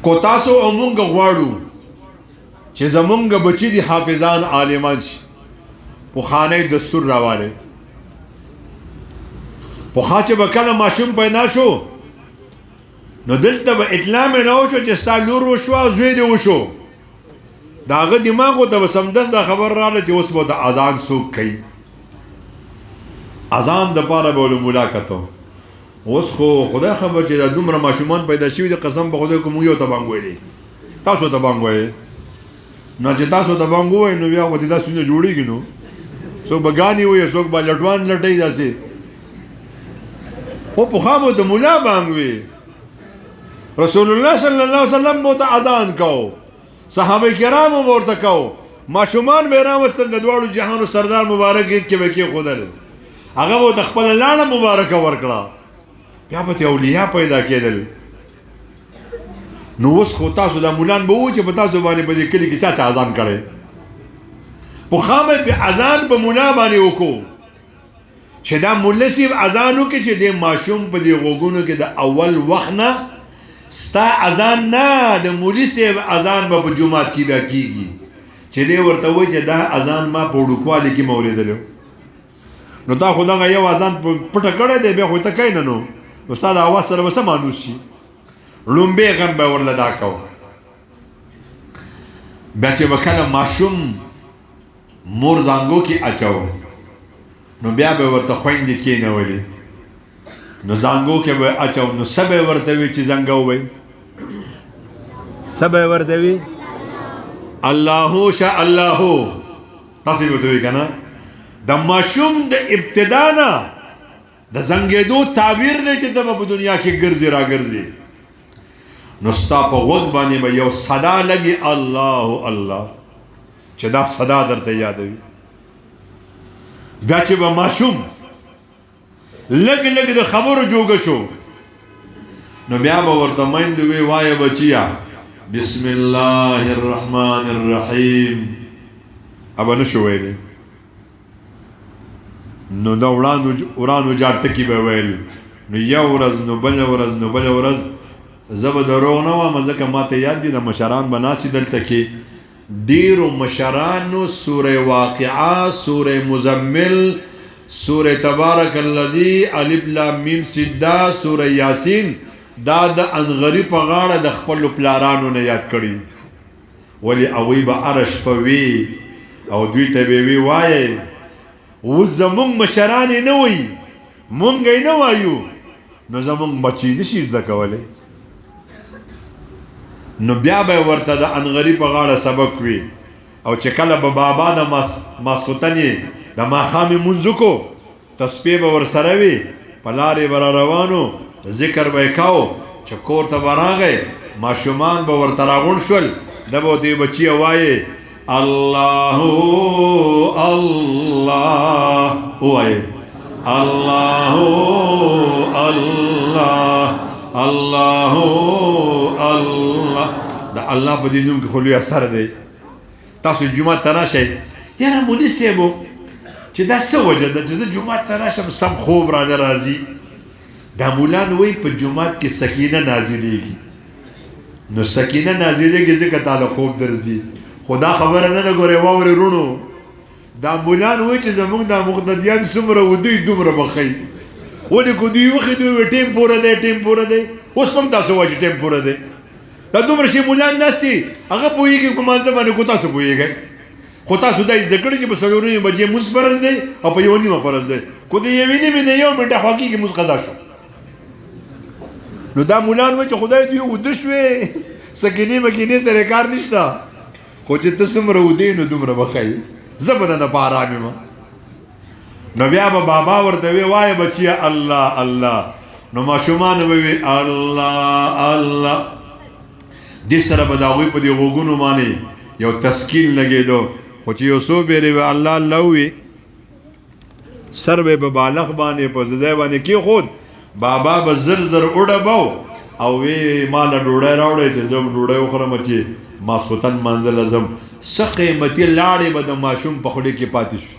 کو تاسو او مونږ غواړو چې زمونږ بچي دي حافظان عالمان شي پخوانی دستور راوالی پخوا چې به کله ماشوم پیدا شو نو دلته به اطلاع مې نه وشو چې ستا لور وشوه زوی دې وشو د هغه دماغو ته به سمدست دا خبر راغله چې اوس به د اذان څوک کوي اذان دپاره به له ملا کتو اوس خو خدای خبر چې دا دومره ماشومان پیدا شوي دي قسم په خدای که مونږ یو ته بانګ ویلی تاسو ته بانګ وایې نو چې تاسو ته بانګ ووایې نو بیا به دا سونه جوړېږي نو څوک به ګانې وایي څوک به لټوان لټوي داسې خو پخوا به د ملا بانګ وي رسول الله صلی الله علیه وسلم به ورته اذان کو صحابه کرامو به ورته کو ماشومان به یې راوستل د دواړو جهانو سردار مبارک کې به کېښودل هغه به ورته خپله لاړه مبارکه ورکړه بیا به اولیا پیدا کېدل نو اوس خو تاسو دا مولان به وو چې په تاسو باندې په دې کلي کې چا اذان کړی پخوا به په اذان په مولا باندې وکړو چې دا مولا صاحب اذان وکړي چې دې ماشوم په دې غوږونو کې د اول وخت نه ستا اذان نه د مولي صاحب اذان به په جومات کې بیا کېږي چې دې ورته وایي چې دا اذان ما په وړوکوالي کې مې اورېدلی نو تا خو دغه یو اذان پټه کړی دی بیا خو ته کوې نه نو ستا د اواز سره به څه مانوس شي لومبې غم به ورله دا کو بیا چې به کله ماشوم مور زانګو کې اچو نو بیا به ورته خویندې کېنولې نو زانګو کې به اچو نو څه به ورته وي چې زنګو وی څه به ورته وي اللهو شاء اللهو تاسې به ورته وي که نه د ماشوم د ابتدا نه د زنګېدو تعبیر دی چې ته به په دنیا کې ګرځې را ګرځې نو ستا په غوږ باندې به یو صدا لګي الله الله چې دا صدا درته یادوي بیا چې به ماشوم لږ لږ د خبرو جوګه شو نو بیا به ورته میندې وی وایه بچیه بسم الله الرحمن الرحیم ابه نه شو ویلی نو دا ورانو جار ټکي به ویل نو یو ورځ نو بله ورځ نو بله ورځ زه به دروغ نه وم ځکه ماته یاد دي د مشران به ناستي دلته کې ډېرو مشرانو سوره واقعه سوره مزمل سوره تبارک الذی الف لام میم سجده سوره یاسین دا د انغري په غاړه د خپلو پلارانو نه یاد کړي ولې هغوی به هره شپه وي او دوی ته به وی وایې اوس زمونږ مشران یې نه وایي مونږ یې نه وایو نو زمونږ بچي نشي زده کولی نو بیا به ورته د انغري په غاړه سبق وي او چې کله به بابا د ماسخوتن یې د ماښام یې مونځ وکړو تسبیح به ورسره وي په لارې به را روانو ذکر به یې کوو چې کور ته به راغی ماشومان به ورته راغونډ شول ده به ورته بچیه وایې الله الله وایې الله الله الله الله د الله په دې نوم کې خو لوی اثر دی تاسو جومات ته راشئ یاره مولي صاحبو چې دا څه وجه ده چې زه جومات ته راشم سم خوب رانه راځي دا مولان وایي په جومات کې سکینه نازلېږي نو سکینه نازلېږي ځکه تا له خوب درځي خو دا خبره نه ده ګورې واورې وروڼو دا مولان وایي چې زموږ دا مقتدیان څومره ودوی دومره به ښی ولې که دوی وښي دوی وایي ټیم پوره دی ټیم پوره دی اوس هم تاسو وایي چې ټیم پوره دی دا دومره شي مولان ناست دي هغه پوهېږي په مانځه باندې خو تاسو پوهېږئ خو تاسو دا زده کړي چې په څلور نیمې بجې مونځ فرض دی او په یوه نیمه فرض دی که د یوې نیمې نه یو منټه خوا کېږي مونځ قضا شو نو دا مولان وایي چې خدای دوی وده شوې سکینې مکینې سره کار نشته خو چې ته څومره ودې نو دومره به ښایي زه به نه په ارام یم نو بیا به بابا ورته وی وایه بچیه الله الله نو ماشومان به وي الله الله دې سره به د هغوی په دې غوږونو باندې یو تسکین لګېدو خو چې یو څو بیرې به الله الله ووي سر به په بالغ باندې په ځای باندې کېښود بابا به زر زر وډبو او وی ما له ډوډۍ راوړی چې زه ډوډۍ وخورم چې ماسخوتن منزل ځم څه قیمتي لاړې به د ماشوم په خولې کې پاتې شو